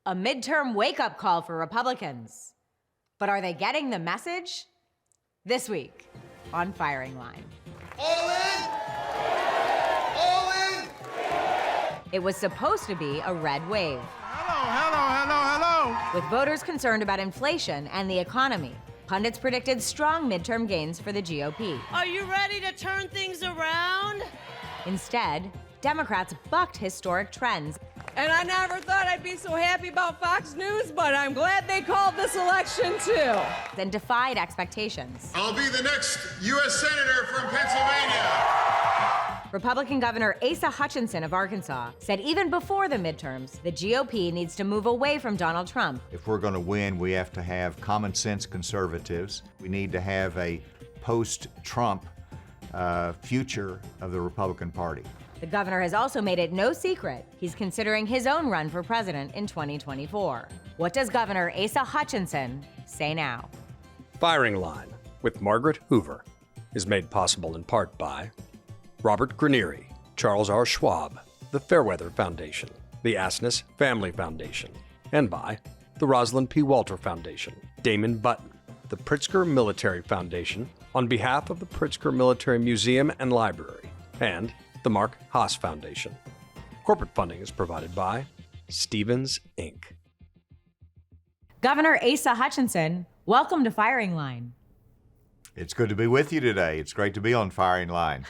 A midterm wake-up call for Republicans. But are they getting the message? This week on Firing Line. All in! All in! It was supposed to be a red wave. Hello. With voters concerned about inflation and the economy, pundits predicted strong midterm gains for the GOP. Are you ready to turn things around? Instead, Democrats bucked historic trends. And I never thought I'd be so happy about Fox News, but I'm glad they called this election too. And defied expectations. I'll be the next U.S. Senator from Pennsylvania. Republican Governor Asa Hutchinson of Arkansas said even before the midterms, the GOP needs to move away from Donald Trump. If we're going to win, we have to have common sense conservatives. We need to have a post-Trump future of the Republican Party. The governor has also made it no secret he's considering his own run for president in 2024. What does Governor Asa Hutchinson say now? Firing Line with Margaret Hoover is made possible in part by Robert Granieri, Charles R. Schwab, the Fairweather Foundation, the Asness Family Foundation, and by the Rosalind P. Walter Foundation, Damon Button, the Pritzker Military Foundation, on behalf of the Pritzker Military Museum and Library, and the Mark Haas Foundation. Corporate funding is provided by Stevens, Inc. Governor Asa Hutchinson, welcome to Firing Line. It's good to be with you today. It's great to be on Firing Line.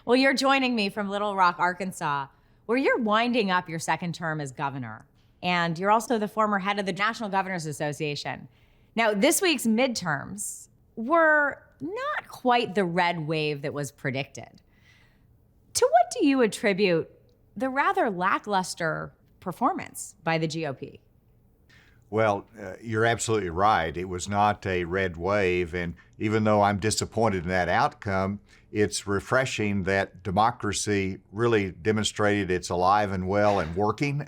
Well, you're joining me from Little Rock, Arkansas, where you're winding up your second term as governor. And you're also the former head of the National Governors Association. Now, this week's midterms were not quite the red wave that was predicted. To what do you attribute the rather lackluster performance by the GOP? Well, you're absolutely right. It was not a red wave, and even though I'm disappointed in that outcome, it's refreshing that democracy really demonstrated it's alive and well and working,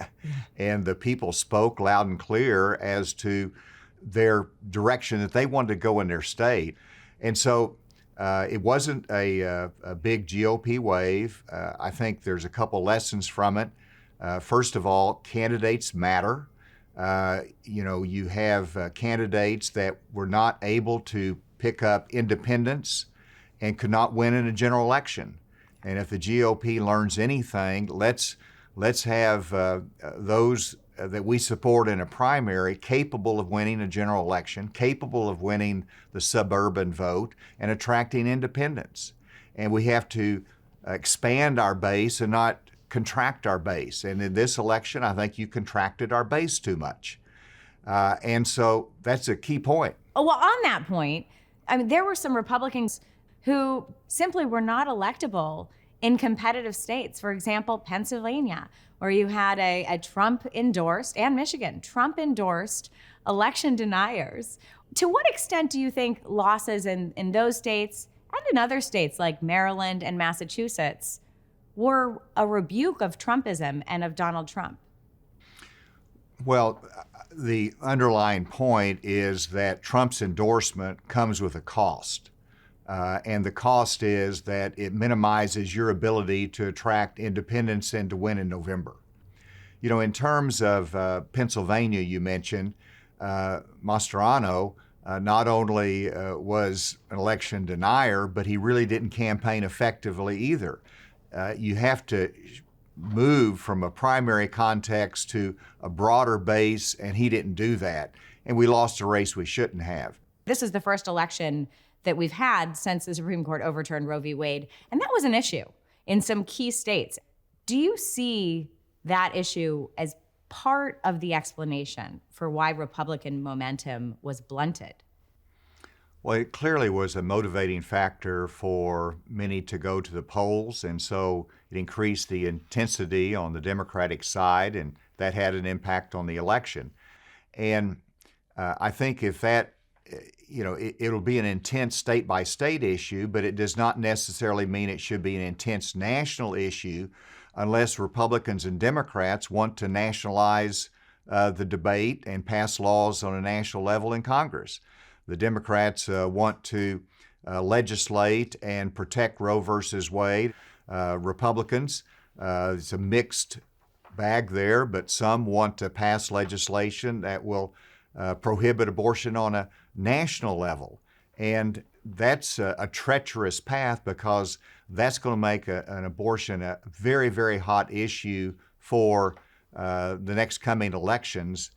and the people spoke loud and clear as to their direction that they wanted to go in their state. And so it wasn't a big GOP wave. I think there's a couple lessons from it. First of all, candidates matter. You have candidates that were not able to pick up independents and could not win in a general election. And if the GOP learns anything, let's have those that we support in a primary capable of winning a general election, capable of winning the suburban vote and attracting independents. And we have to expand our base and not contract our base. And in this election, I think you contracted our base too much. And so that's a key point. Oh, well, on that point, I mean, there were some Republicans who simply were not electable in competitive states. For example, Pennsylvania, where you had a Trump-endorsed, and Michigan, Trump-endorsed election deniers. To what extent do you think losses in those states and in other states like Maryland and Massachusetts were a rebuke of Trumpism and of Donald Trump? Well, the underlying point is that Trump's endorsement comes with a cost. And the cost is that it minimizes your ability to attract independents and to win in November. You know, in terms of Pennsylvania, you mentioned, Mastriano not only was an election denier, but he really didn't campaign effectively either. You have to move from a primary context to a broader base, and he didn't do that. And we lost a race we shouldn't have. This is the first election that we've had since the Supreme Court overturned Roe v. Wade, and that was an issue in some key states. Do you see that issue as part of the explanation for why Republican momentum was blunted? Well, it clearly was a motivating factor for many to go to the polls, and so it increased the intensity on the Democratic side, and that had an impact on the election. And I think if that it'll be an intense state-by-state issue, but it does not necessarily mean it should be an intense national issue unless Republicans and Democrats want to nationalize the debate and pass laws on a national level in Congress. The Democrats want to legislate and protect Roe versus Wade. Republicans, it's a mixed bag there, but some want to pass legislation that will prohibit abortion on a national level. And that's a treacherous path, because that's going to make an abortion a very, very hot issue for the next coming elections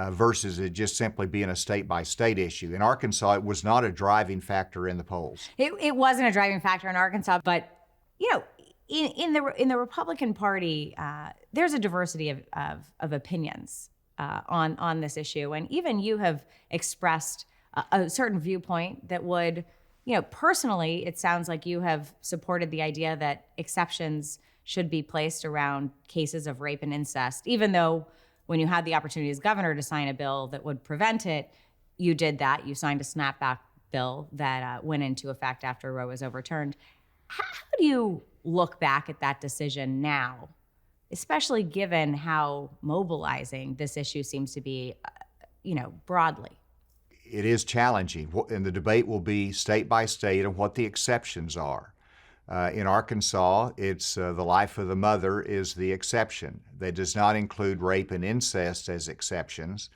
versus it just simply being a state-by-state issue. In Arkansas, it was not a driving factor in the polls. It wasn't a driving factor in Arkansas, but in the Republican Party, there's a diversity of opinions on this issue, and even you have expressed a certain viewpoint that would, personally, it sounds like you have supported the idea that exceptions should be placed around cases of rape and incest, even though when you had the opportunity as governor to sign a bill that would prevent it, you did that. You signed a snapback bill that went into effect after Roe was overturned. How do you look back at that decision now, especially given how mobilizing this issue seems to be, broadly? It is challenging, and the debate will be state by state and what the exceptions are. In Arkansas, it's the life of the mother is the exception. That does not include rape and incest as exceptions.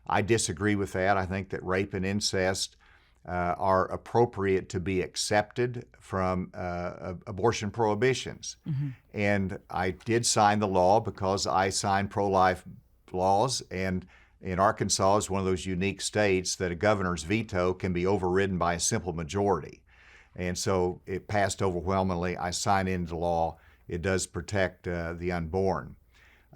I disagree with that. I think that rape and incest are appropriate to be accepted from abortion prohibitions. Mm-hmm. And I did sign the law because I signed pro-life laws, and in Arkansas is one of those unique states that a governor's veto can be overridden by a simple majority. And so it passed overwhelmingly. I signed into law. It does protect the unborn.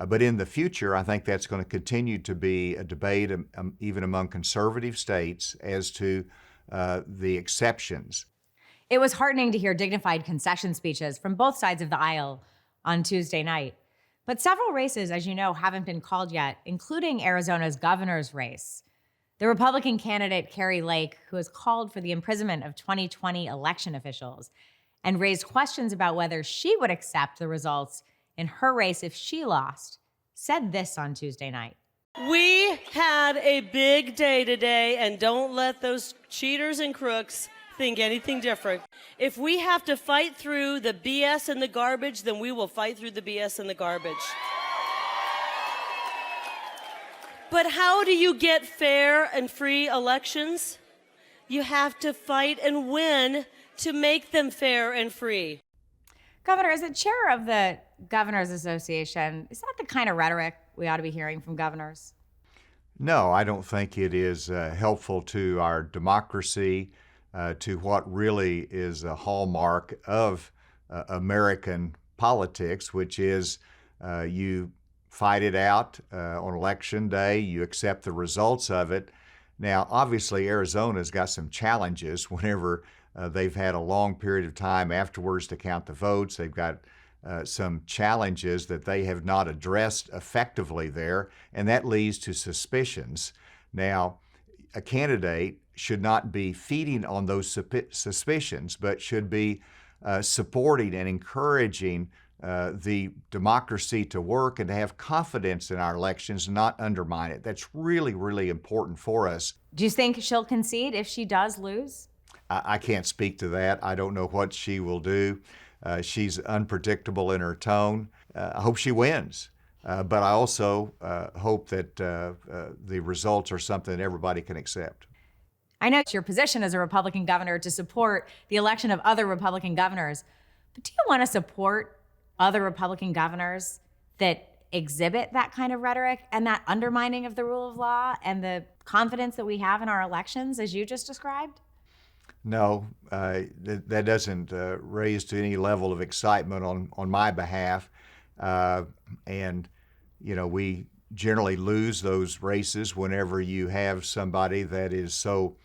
But in the future, I think that's going to continue to be a debate even among conservative states as to the exceptions. It was heartening to hear dignified concession speeches from both sides of the aisle on Tuesday night. But several races, as you know, haven't been called yet, including Arizona's governor's race. The Republican candidate, Kari Lake, who has called for the imprisonment of 2020 election officials and raised questions about whether she would accept the results in her race if she lost, said this on Tuesday night. We had a big day today, and don't let those cheaters and crooks think anything different. If we have to fight through the BS and the garbage, then we will fight through the BS and the garbage. But how do you get fair and free elections? You have to fight and win to make them fair and free. Governor, as the chair of the Governors Association, is that the kind of rhetoric we ought to be hearing from governors? No, I don't think it is helpful to our democracy, to what really is a hallmark of American politics, which is you fight it out on election day, you accept the results of it. Now, obviously, Arizona's got some challenges whenever they've had a long period of time afterwards to count the votes. They've got some challenges that they have not addressed effectively there, and that leads to suspicions. Now, a candidate should not be feeding on those suspicions, but should be supporting and encouraging the democracy to work and to have confidence in our elections and not undermine it. That's really, really important for us. Do you think she'll concede if she does lose? I can't speak to that. I don't know what she will do. She's unpredictable in her tone. I hope she wins. But I also hope that the results are something that everybody can accept. I know it's your position as a Republican governor to support the election of other Republican governors, but do you want to support other Republican governors that exhibit that kind of rhetoric and that undermining of the rule of law and the confidence that we have in our elections, as you just described? No, that doesn't raise to any level of excitement on my behalf. And, we generally lose those races whenever you have somebody that is so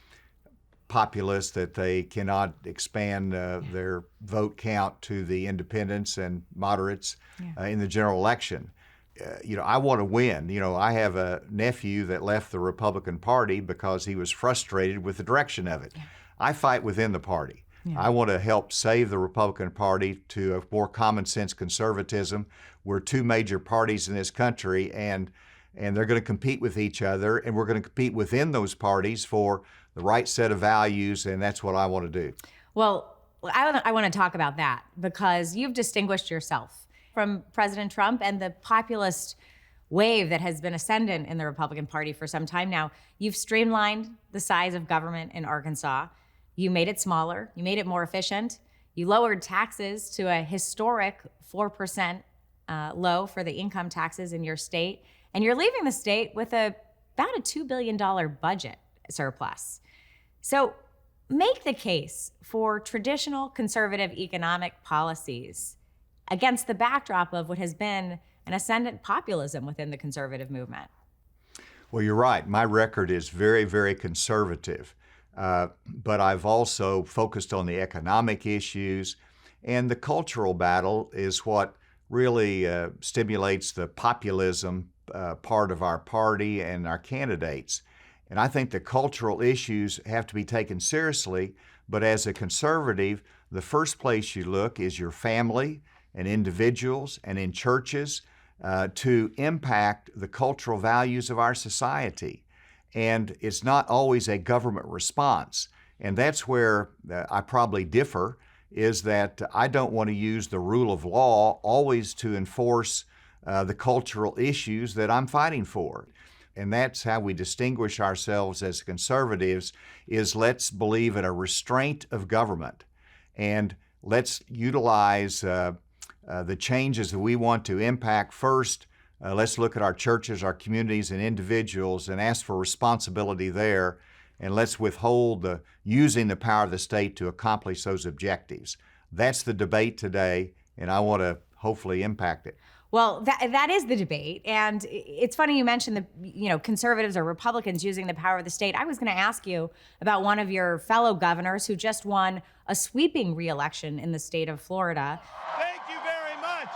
populist that they cannot expand their vote count to the independents and moderates in the general election. I want to win. I have a nephew that left the Republican Party because he was frustrated with the direction of it. Yeah. I fight within the party. Yeah. I want to help save the Republican Party to a more common sense conservatism. We're two major parties in this country, and they're going to compete with each other, and we're going to compete within those parties for the right set of values, and that's what I want to do. Well, I want to talk about that because you've distinguished yourself from President Trump and the populist wave that has been ascendant in the Republican Party for some time now. You've streamlined the size of government in Arkansas. You made it smaller. You made it more efficient. You lowered taxes to a historic 4% low for the income taxes in your state. And you're leaving the state with about a $2 billion budget surplus. So make the case for traditional conservative economic policies against the backdrop of what has been an ascendant populism within the conservative movement. Well, you're right. My record is very, very conservative. But I've also focused on the economic issues, and the cultural battle is what really stimulates the populism part of our party and our candidates. And I think the cultural issues have to be taken seriously, but as a conservative, the first place you look is your family and individuals and in churches to impact the cultural values of our society. And it's not always a government response. And that's where I probably differ, is that I don't want to use the rule of law always to enforce the cultural issues that I'm fighting for. And that's how we distinguish ourselves as conservatives, is let's believe in a restraint of government. And let's utilize the changes that we want to impact first. Let's look at our churches, our communities, and individuals and ask for responsibility there. And let's withhold using the power of the state to accomplish those objectives. That's the debate today, and I want to hopefully impact it. Well, that is the debate. And it's funny you mentioned conservatives or Republicans using the power of the state. I was going to ask you about one of your fellow governors who just won a sweeping re-election in the state of Florida. Thank you very much.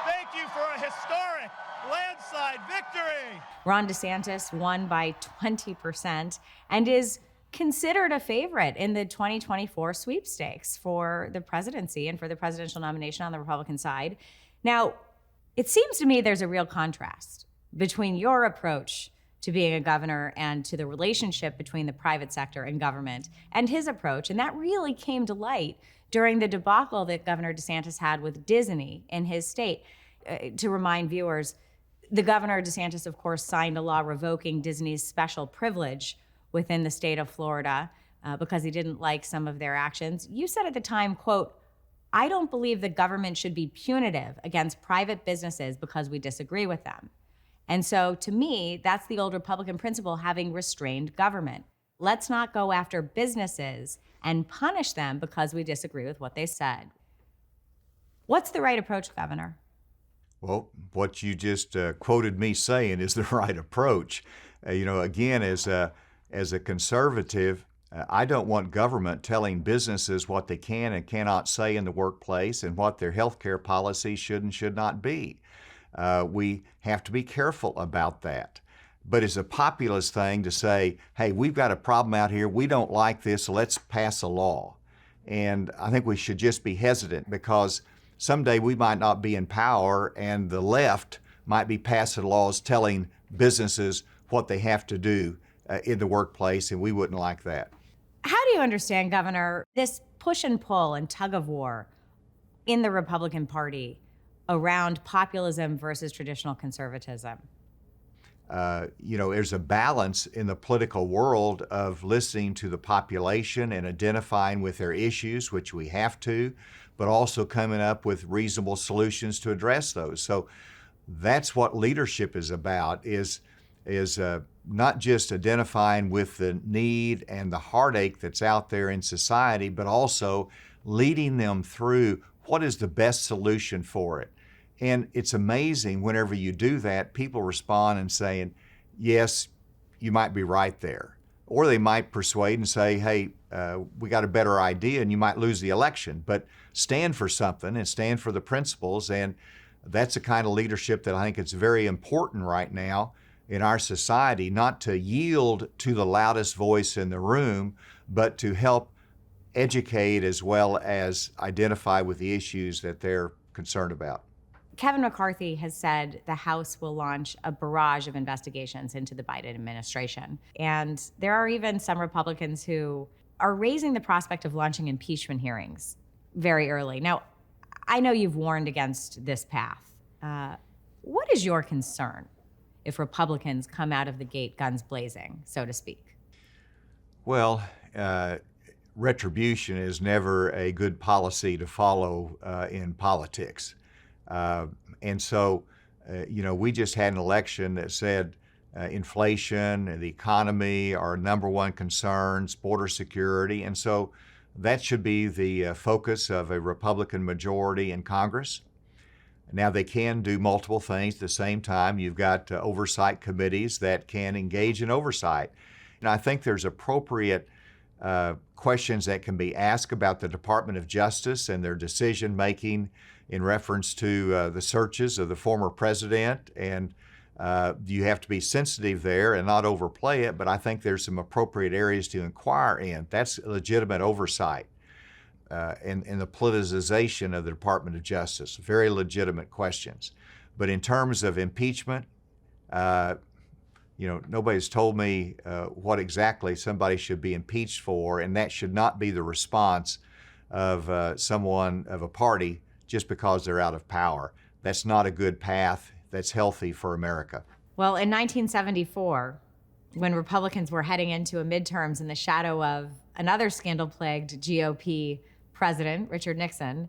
Thank you for a historic landslide victory. Ron DeSantis won by 20% and is considered a favorite in the 2024 sweepstakes for the presidency and for the presidential nomination on the Republican side. Now, it seems to me there's a real contrast between your approach to being a governor and to the relationship between the private sector and government and his approach. And that really came to light during the debacle that Governor DeSantis had with Disney in his state. To remind viewers, the Governor DeSantis, of course, signed a law revoking Disney's special privilege within the state of Florida because he didn't like some of their actions. You said at the time, quote, "I don't believe the government should be punitive against private businesses because we disagree with them." And so to me, that's the old Republican principle, having restrained government. Let's not go after businesses and punish them because we disagree with what they said. What's the right approach, Governor? Well, what you just quoted me saying is the right approach. Again, as a conservative, I don't want government telling businesses what they can and cannot say in the workplace and what their health care policy should and should not be. We have to be careful about that. But it's a populist thing to say, hey, we've got a problem out here, we don't like this, so let's pass a law. And I think we should just be hesitant, because someday we might not be in power and the left might be passing laws telling businesses what they have to do in the workplace, and we wouldn't like that. How do you understand, Governor, this push and pull and tug of war in the Republican Party around populism versus traditional conservatism? There's a balance in the political world of listening to the population and identifying with their issues, which we have to, but also coming up with reasonable solutions to address those. So that's what leadership is about, is not just identifying with the need and the heartache that's out there in society, but also leading them through what is the best solution for it. And it's amazing whenever you do that, people respond and saying, yes, you might be right there. Or they might persuade and say, hey, we got a better idea, and you might lose the election, but stand for something and stand for the principles. And that's the kind of leadership that I think is very important right now in our society, not to yield to the loudest voice in the room, but to help educate as well as identify with the issues that they're concerned about. Kevin McCarthy has said the House will launch a barrage of investigations into the Biden administration. And there are even some Republicans who are raising the prospect of launching impeachment hearings very early. Now, I know you've warned against this path. What is your concern if Republicans come out of the gate guns blazing, so to speak? Well, retribution is never a good policy to follow in politics. And so, we just had an election that said inflation and the economy are number one concerns, border security. And so that should be the focus of a Republican majority in Congress. Now, they can do multiple things at the same time. You've got oversight committees that can engage in oversight. And I think there's appropriate questions that can be asked about the Department of Justice and their decision-making in reference to the searches of the former president. And you have to be sensitive there and not overplay it, but I think there's some appropriate areas to inquire in. That's legitimate oversight. And the politicization of the Department of Justice, very legitimate questions. But in terms of impeachment, nobody's told me what exactly somebody should be impeached for, and that should not be the response of someone of a party just because they're out of power. That's not a good path that's healthy for America. Well, in 1974, when Republicans were heading into a midterms in the shadow of another scandal-plagued GOP president, Richard Nixon,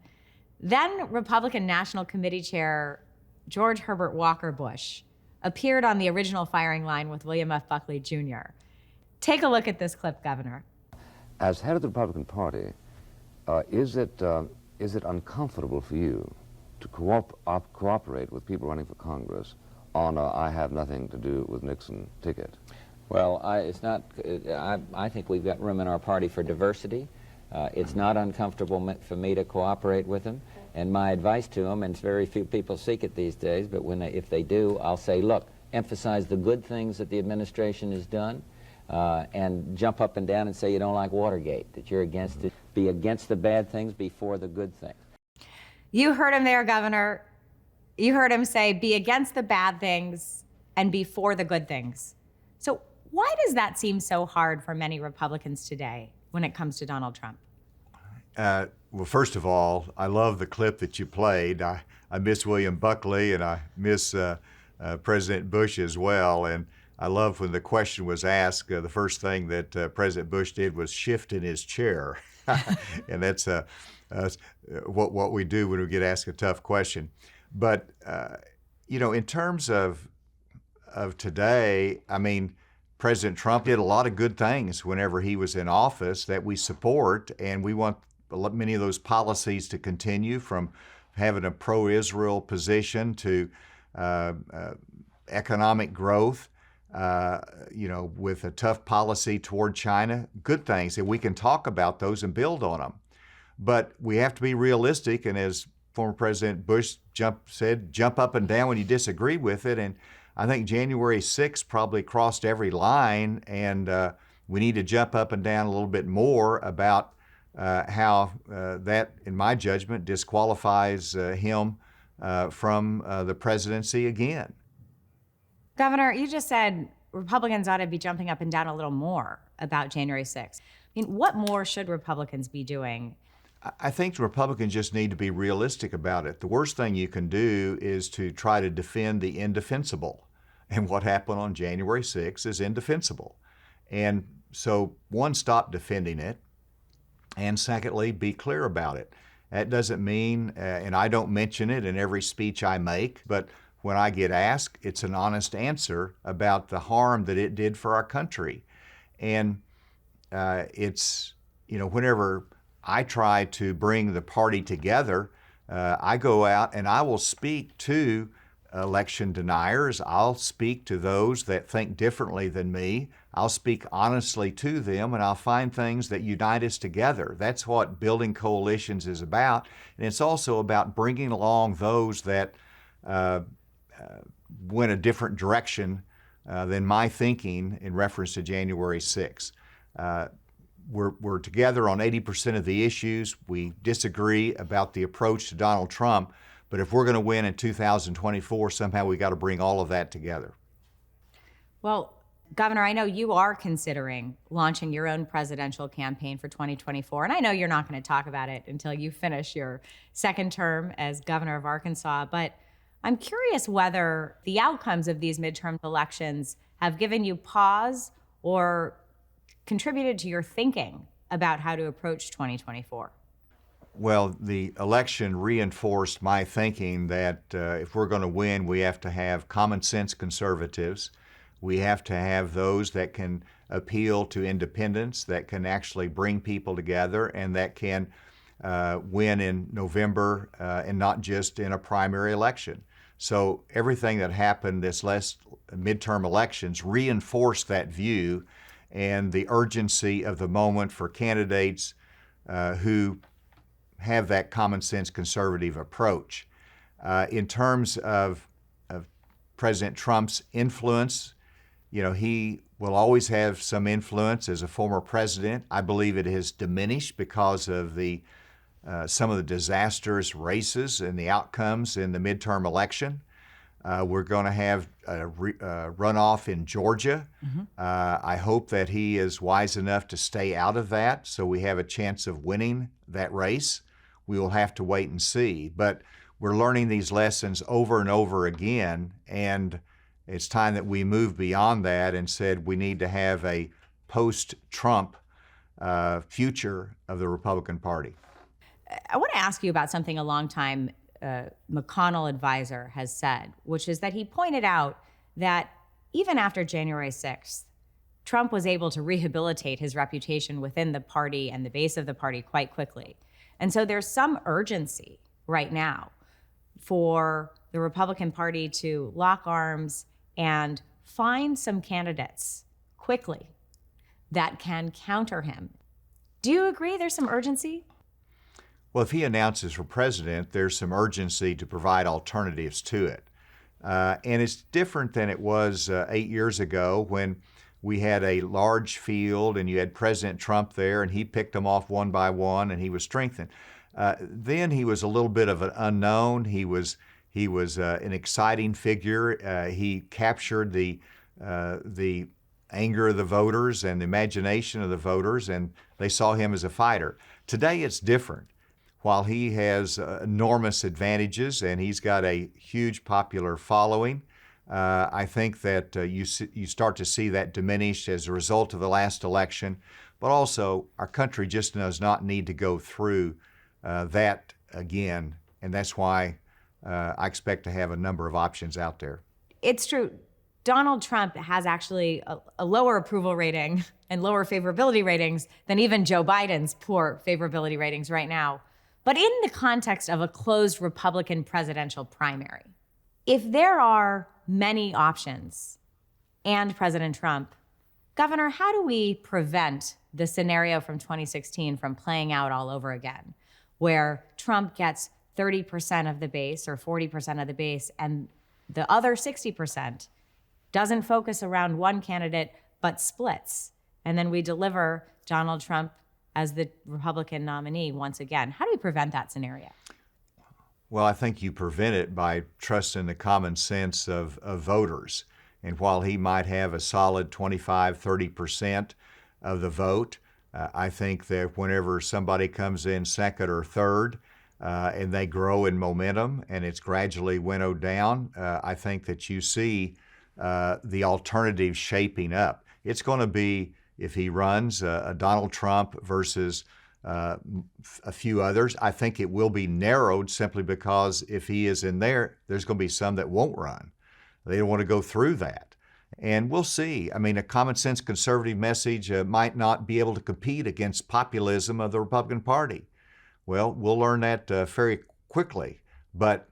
then Republican National Committee Chair George Herbert Walker Bush appeared on the original firing line with William F. Buckley Jr. Take a look at this clip, Governor. As head of the Republican Party, is it uncomfortable for you to cooperate with people running for Congress on a I have nothing to do with Nixon ticket? Well, it's not. I think we've got room in our party for diversity. It's not uncomfortable for me to cooperate with them. And my advice to them, and very few people seek it these days, but if they do, I'll say, look, emphasize the good things that the administration has done, and jump up and down and say you don't like Watergate, that you're against it. Be against the bad things before the good things. You heard him there, Governor. You heard him say, be against the bad things and be for the good things. So why does that seem so hard for many Republicans today when it comes to Donald Trump? Well, first of all, I love the clip that you played. I miss William Buckley, and I miss President Bush as well. And I love when the question was asked, the first thing that President Bush did was shift in his chair. And that's what we do when we get asked a tough question. But, in terms of today, I mean, President Trump did a lot of good things whenever he was in office that we support, and we want many of those policies to continue, from having a pro-Israel position to economic growth, with a tough policy toward China. Good things, and we can talk about those and build on them. But we have to be realistic, and as former President Bush said, jump up and down when you disagree with it. And I think January 6th probably crossed every line, and we need to jump up and down a little bit more about how that, in my judgment, disqualifies him from the presidency again. Governor, you just said Republicans ought to be jumping up and down a little more about January 6th. I mean, what more should Republicans be doing? I think Republicans just need to be realistic about it. The worst thing you can do is to try to defend the indefensible. And what happened on January 6th is indefensible. And so, one, stop defending it. And secondly, be clear about it. That doesn't mean, and I don't mention it in every speech I make, but when I get asked, it's an honest answer about the harm that it did for our country. And it's, whenever I try to bring the party together, I go out and I will speak to election deniers. I'll speak to those that think differently than me. I'll speak honestly to them, and I'll find things that unite us together. That's what building coalitions is about. And it's also about bringing along those that went a different direction than my thinking in reference to January 6th. We're together on 80% of the issues. We disagree about the approach to Donald Trump, but if we're going to win in 2024, somehow we got to bring all of that together. Well, Governor, I know you are considering launching your own presidential campaign for 2024, and I know you're not going to talk about it until you finish your second term as governor of Arkansas, but I'm curious whether the outcomes of these midterm elections have given you pause or contributed to your thinking about how to approach 2024. Well, the election reinforced my thinking that if we're going to win, we have to have common sense conservatives. We have to have those that can appeal to independents, that can actually bring people together, and that can win in November and not just in a primary election. So everything that happened this last midterm elections reinforced that view and the urgency of the moment for candidates who have that common sense conservative approach. In terms of President Trump's influence, he will always have some influence as a former president. I believe it has diminished because of some of the disastrous races and the outcomes in the midterm election. We're going to have a runoff in Georgia. I hope that he is wise enough to stay out of that so we have a chance of winning that race. We will have to wait and see. But we're learning these lessons over and over again, and it's time that we move beyond that and said we need to have a post-Trump future of the Republican Party. I want to ask you about something a longtime McConnell advisor has said, which is that he pointed out that even after January 6th, Trump was able to rehabilitate his reputation within the party and the base of the party quite quickly. And so there's some urgency right now for the Republican Party to lock arms and find some candidates quickly that can counter him. Do you agree there's some urgency? Well, if he announces for president, there's some urgency to provide alternatives to it. And it's different than it was 8 years ago when we had a large field and you had President Trump there and he picked them off one by one and he was strengthened. Then he was a little bit of an unknown. He was an exciting figure. He captured the anger of the voters and the imagination of the voters, and they saw him as a fighter. Today it's different. While he has enormous advantages and he's got a huge popular following, I think that you start to see that diminished as a result of the last election. But also, our country just does not need to go through that again, and that's why I expect to have a number of options out there. It's true. Donald Trump has actually a lower approval rating and lower favorability ratings than even Joe Biden's poor favorability ratings right now. But in the context of a closed Republican presidential primary, if there are many options and President Trump, Governor, how do we prevent the scenario from 2016 from playing out all over again, where Trump gets 30% of the base or 40% of the base and the other 60% doesn't focus around one candidate but splits, and then we deliver Donald Trump as the Republican nominee once again? How do we prevent that scenario? Well, I think you prevent it by trusting the common sense of voters. And while he might have a solid 25-30% of the vote, I think that whenever somebody comes in second or third and they grow in momentum and it's gradually winnowed down, I think that you see the alternative shaping up. It's going to be, if he runs, a Donald Trump versus a few others. I think it will be narrowed simply because if he is in there, there's going to be some that won't run. They don't want to go through that. And we'll see. I mean, a common sense conservative message might not be able to compete against populism of the Republican Party. Well, we'll learn that very quickly. But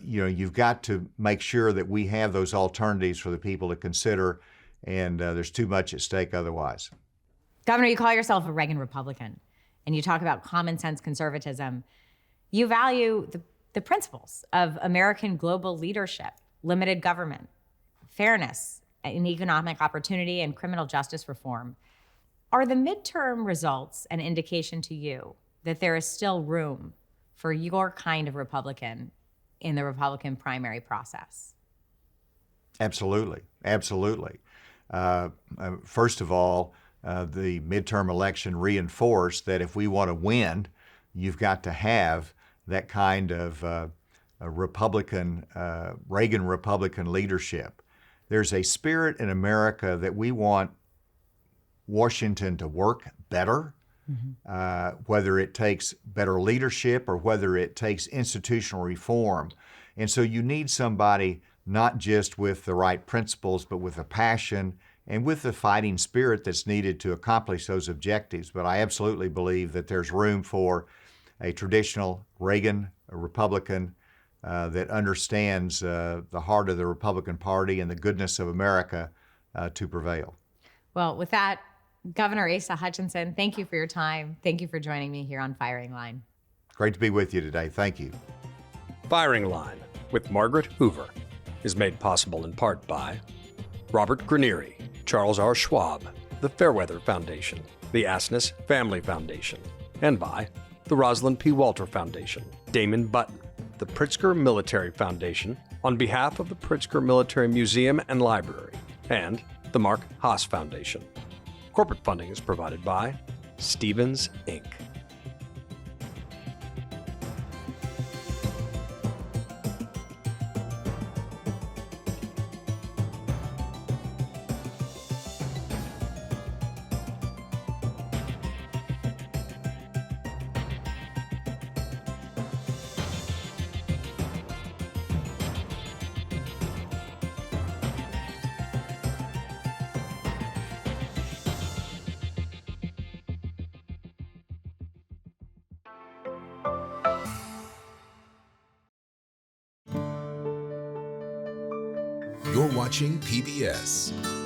you've got to make sure that we have those alternatives for the people to consider, and there's too much at stake otherwise. Governor, you call yourself a Reagan Republican, and you talk about common sense conservatism. You value the principles of American global leadership, limited government, fairness in economic opportunity, and criminal justice reform. Are the midterm results an indication to you that there is still room for your kind of Republican in the Republican primary process? Absolutely. Absolutely. First of all, the midterm election reinforced that if we want to win, you've got to have that kind of Reagan Republican leadership. There's a spirit in America that we want Washington to work better, whether it takes better leadership or whether it takes institutional reform. And so you need somebody not just with the right principles, but with a passion and with the fighting spirit that's needed to accomplish those objectives. But I absolutely believe that there's room for a traditional Reagan Republican that understands the heart of the Republican Party and the goodness of America to prevail. Well, with that, Governor Asa Hutchinson, thank you for your time. Thank you for joining me here on Firing Line. Great to be with you today. Thank you. Firing Line with Margaret Hoover is made possible in part by Robert Granieri, Charles R. Schwab, the Fairweather Foundation, the Asness Family Foundation, and by the Rosalind P. Walter Foundation, Damon Button, the Pritzker Military Foundation on behalf of the Pritzker Military Museum and Library, and the Mark Haas Foundation. Corporate funding is provided by Stevens, Inc. You're watching PBS.